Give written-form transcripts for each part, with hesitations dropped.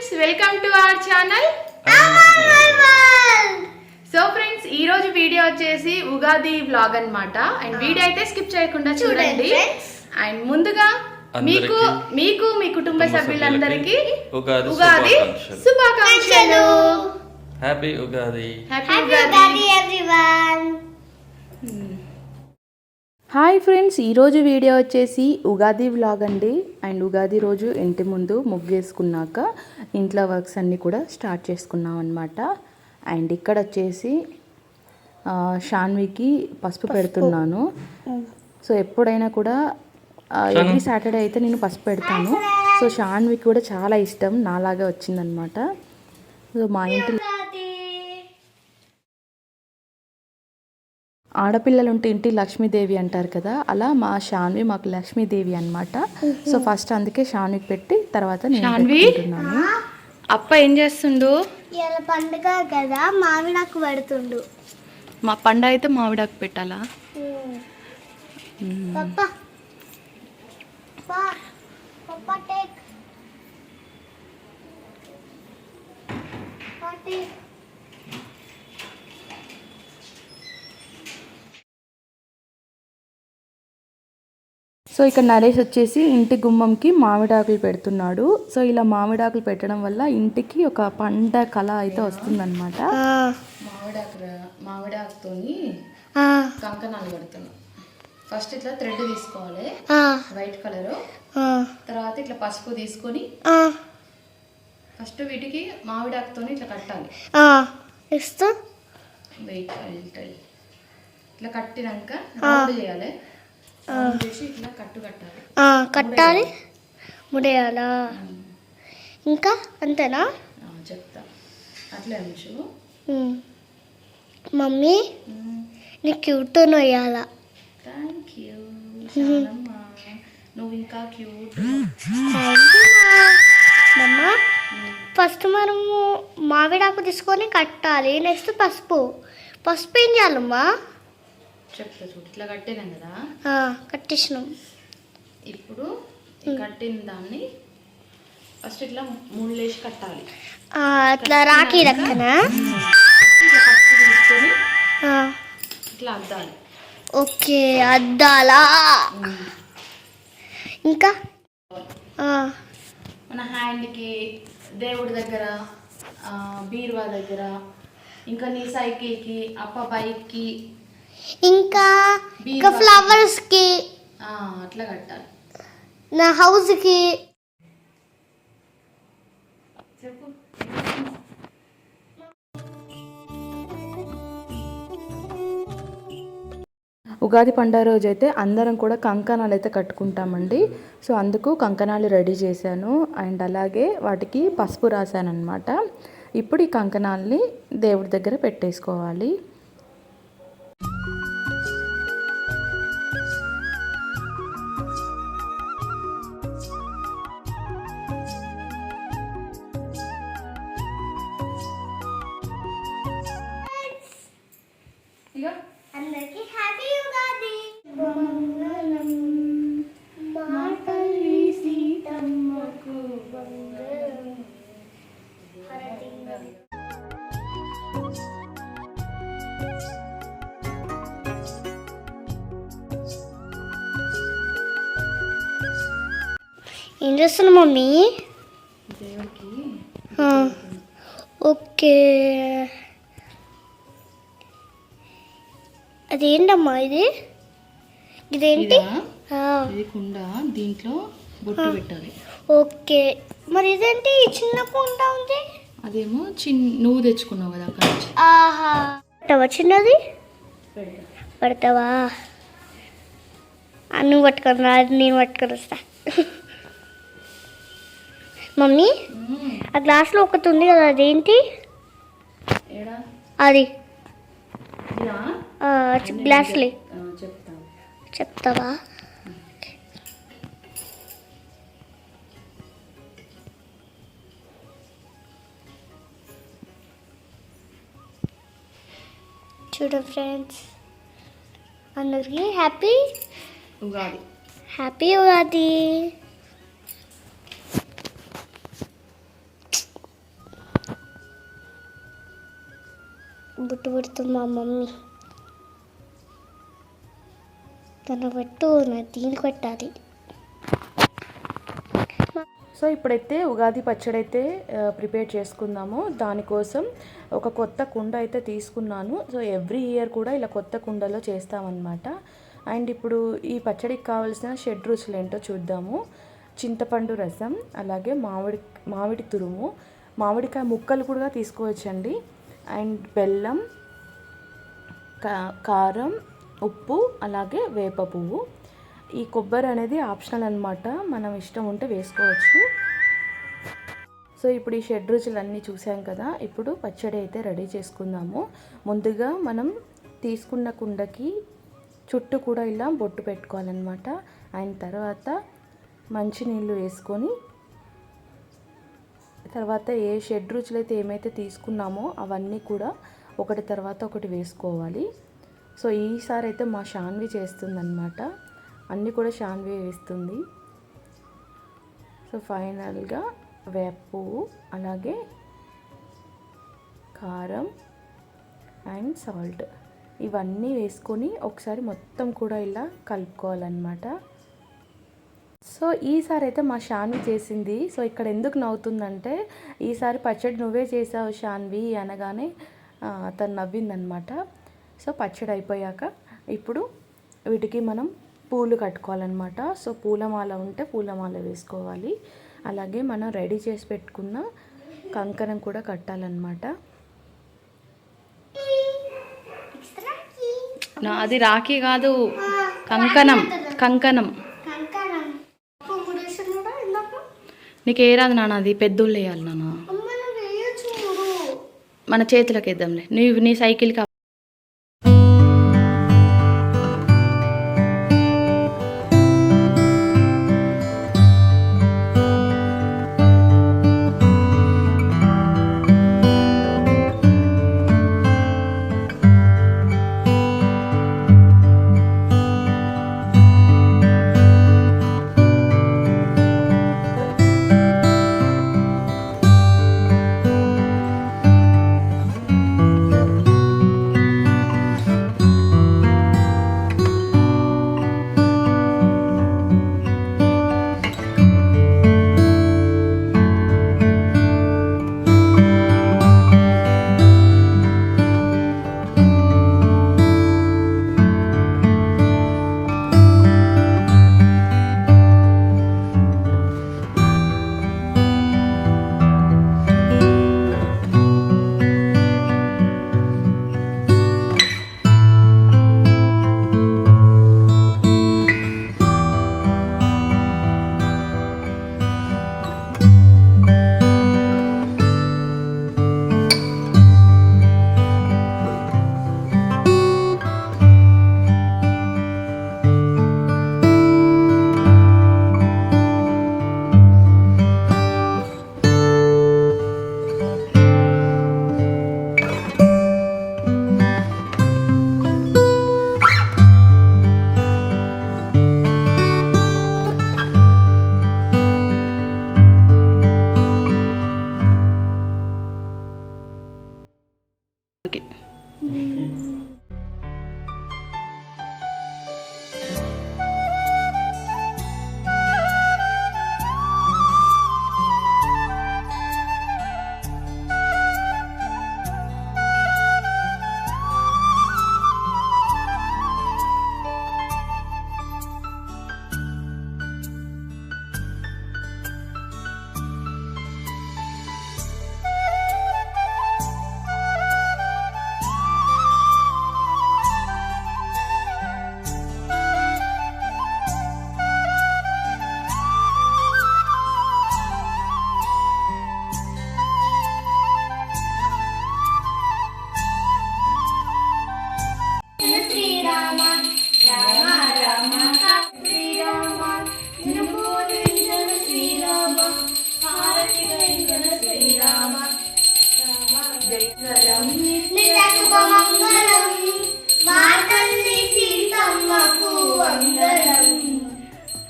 Friends, welcome to our channel. So friends, ఈ రోజు video వచ్చేసి ఉగాది వ్లాగ్ అన్నమాట. అండ్ వీడియో అయితే స్కిప్ చేయకుండా చూడండి. అండ్ ముందుగా మీకు మీ కుటుంబ సభ్యులందరికీ ఉగాది శుభాకాంక్షలు. Happy Ugadi. Happy Ugadi everyone. Hi friends, ఈరోజు వీడియో వచ్చేసి ఉగాది వ్లాగ్ అండి. అండ్ ఉగాది రోజు ఇంటి ముందు ముగ్గేసుకున్నాక ఇంట్లో వర్క్స్ అన్నీ కూడా స్టార్ట్ చేసుకున్నాం అనమాట. అండ్ ఇక్కడ వచ్చేసి షాన్వికి పసుపు పెడుతున్నాను. సో ఎప్పుడైనా కూడా ఎవ్రీ సాటర్డే అయితే నేను పసుపు పెడతాను. సో షాన్వికి కూడా చాలా ఇష్టం, నాలాగా వచ్చిందనమాట. సో మా ఇంటి ఆడపిల్లలు ఉంటే ఇంటి లక్ష్మీదేవి అంటారు కదా, అలా మా షాన్వి మాకు లక్ష్మీదేవి అనమాట. సో ఫస్ట్ అందుకే షాన్వికి పెట్టి తర్వాత నేను పెట్టుకుంటున్నాను. అప్ప ఏం చేస్తుండు? పండుగ కదా, మామిడాకు పెడుతుండు. మా పండుగ అయితే మామిడాకు పెట్టాలా? సో ఇక్కడ నరేష్ వచ్చేసి ఇంటి గుమ్మంకి మామిడాకులు పెడుతున్నాడు. సో ఇలా మామిడాకులు పెట్టడం వల్ల ఇంటికి ఒక పండగ కళ అయితే వస్తుందన్నమాట. మామిడాకుతోని కంకణాలు పెడుతున్నాం. ఫస్ట్ ఇట్లా థ్రెడ్ తీసుకోవాలి, వైట్ కలర్. తర్వాత ఇట్లా పసుపు తీసుకొని ఫస్ట్ వీటికి మామిడాకుతోని ఇట్లా కట్టాలి. ఇట్లా కట్టినాక రౌండ్ చేయాలి. ఇట్లా కట్టాలి, ముడేయాలా? ఇంకా అంతేనా? చెప్తా. అట్లే ఉంచు. మమ్మీ నీకు క్యూట్ నొయ్యాలా? Thank you. నువ్వు ఇంకా క్యూట్. అమ్మా ఫస్ట్ మనము మామిడాకు తీసుకొని కట్టాలి. నెక్స్ట్ పసుపు ఏం చేయాలమ్మా? చెప్తా చూడు. ఇట్లా కట్టినాం కదా, కట్టేసినాం. ఇప్పుడు కట్టిన దాన్ని ఫస్ట్ ఇట్లా ముళ్ళేసి కట్టాలి. అట్లా రాఖీ రక్కనా? ఇట్లా పసుపు తీసుకొని ఇట్లా అద్దాలి. ఓకే, అద్దాలా? ఇంకా మన హ్యాండ్కి, దేవుడి దగ్గర, బీరువా దగ్గర, ఇంకా నీ సైకిల్కి, అప్ప బైక్కి, ఇంకా ఫ్లవర్స్కి అట్లా కట్టాలి. నా హౌస్కి. చెప్పు. ఉగాది పండుగ రోజు అయితే అందరం కూడా కంకణాలు అయితే కట్టుకుంటామండి. సో అందుకు కంకణాలు రెడీ చేశాను. అండ్ అలాగే వాటికి పసుపు రాశాను అనమాట. ఇప్పుడు ఈ కంకణాలని దేవుడి దగ్గర పెట్టేసుకోవాలి. అందరికీ హ్యాపీ ఉగాది. మాతల్లి సీతమ్మకు ఏం చేస్తున్నా మమ్మీ? దేవుడికి. ఓకే, అదేంటమ్మా ఇదేంటి? ఇది కుండ, దీంట్లో బొట్టు పెట్టాలి. ఓకే, మరి ఇదేంటి చిన్న కుండ ఉంది? అదేమో నువ్వు తెచ్చుకున్నావు కదా అక్కడ నుంచి. పెడతావా? చిన్నది పెడతావా? నువ్వు పట్టుకొని రా, నేను పట్టుకొని వస్తా. మమ్మీ ఆ గ్లాస్లో ఒకటి ఉంది కదా, అదేంటి? అది గ్లాస్లే చెప్తావా? చూడు ఫ్రెండ్స్, అందరికీ హ్యాపీ ఉగాది. హ్యాపీ ఉగాది. బుట్టు పెడుతుంది మా మమ్మీ. తన పెట్టు నా దీనికి పెట్టాలి. సో ఇప్పుడైతే ఉగాది పచ్చడి అయితే ప్రిపేర్ చేసుకుందాము. దానికోసం ఒక కొత్త కుండ అయితే తీసుకున్నాను. సో ఎవ్రీ ఇయర్ కూడా ఇలా కొత్త కుండలో చేస్తామన్నమాట. అండ్ ఇప్పుడు ఈ పచ్చడికి కావాల్సిన షడ్రుచులు ఏంటో చూద్దాము. చింతపండు రసం, అలాగే మామిడి తురుము, మామిడికాయ ముక్కలు కూడా తీసుకోవచ్చండి. అండ్ బెల్లం, కారం, ఉప్పు, అలాగే వేప పువ్వు. ఈ కొబ్బరి అనేది ఆప్షనల్ అనమాట, మనం ఇష్టం ఉంటే వేసుకోవచ్చు. సో ఇప్పుడు ఈ షడ్రుచులన్నీ చూసాం కదా. ఇప్పుడు పచ్చడి అయితే రెడీ చేసుకుందాము. ముందుగా మనం తీసుకున్న కుండకి చుట్టూ కూడా ఇలా బొట్టు పెట్టుకోవాలన్నమాట. అండ్ తర్వాత మంచినీళ్ళు వేసుకొని తర్వాత ఏ షడ్రుచులు అయితే ఏమైతే తీసుకున్నామో అవన్నీ కూడా ఒకటి తర్వాత ఒకటి వేసుకోవాలి. సో ఈసారి అయితే మా షాన్వి చేస్తుందన్నమాట, అన్నీ కూడా షాన్వి వేస్తుంది. సో ఫైనల్గా వేప పువ్వు, అలాగే కారం అండ్ సాల్ట్ ఇవన్నీ వేసుకొని ఒకసారి మొత్తం కూడా ఇలా కలుపుకోవాలన్నమాట. సో ఈసారి అయితే మా షాన్వి చేసింది. సో ఇక్కడ ఎందుకు నవ్వుతుందంటే, ఈసారి పచ్చడి నువ్వే చేసావు షాన్వి అనగానే తను నవ్విందనమాట. సో పచ్చడి అయిపోయాక ఇప్పుడు వీటికి మనం పూలు కట్టుకోవాలన్నమాట. సో పూలమాల ఉంటే పూలమాల వేసుకోవాలి. అలాగే మనం రెడీ చేసి పెట్టుకున్న కంకణం కూడా కట్టాలన్నమాట. అది రాఖీ కాదు, కంకణం. కంకణం నీకు ఏ రాదు నాన్న, అది పెద్దోళ్ళు వేయాలి నాన్న. మన చేతులకు వేద్దాంలే, నీ సైకిల్కి.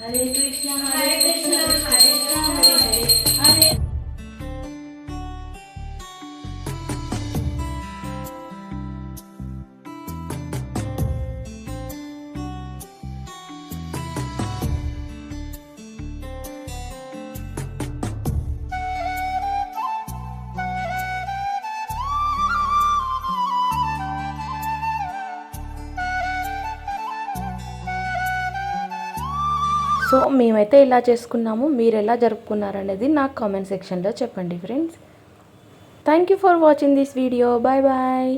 Hare Krishna, Hare Krishna, Hare Krishna, Hare Hare, Hare so మేమైతే ఇలా చేసుకున్నాము, మీరు ఎలా జరుపుకున్నారు అనేది నాకు కామెంట్ సెక్షన్లో చెప్పండి friends. Thank you for watching this video. Bye bye.